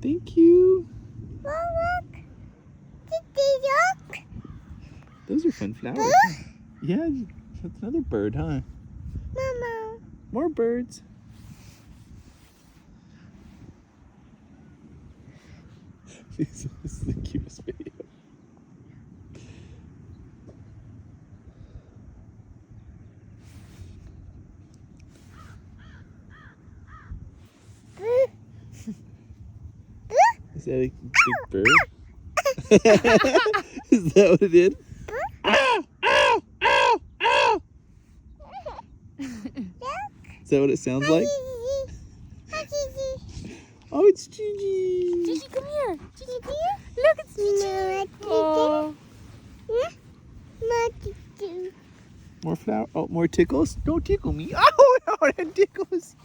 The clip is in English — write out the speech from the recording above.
Thank you. Look. Those are fun flowers. Huh? Yeah, that's another bird, huh? Mama. More birds. This is the cutest video. Is that a big bird? Is that what it did? Ow! Ow! Ow! Ow! Is that what it sounds like? Oh, it's Gigi. Gigi, come here. Gigi, come here. Look, it's Gigi. Oh. More flower. Oh, more tickles. Don't tickle me. Oh, no, that tickles.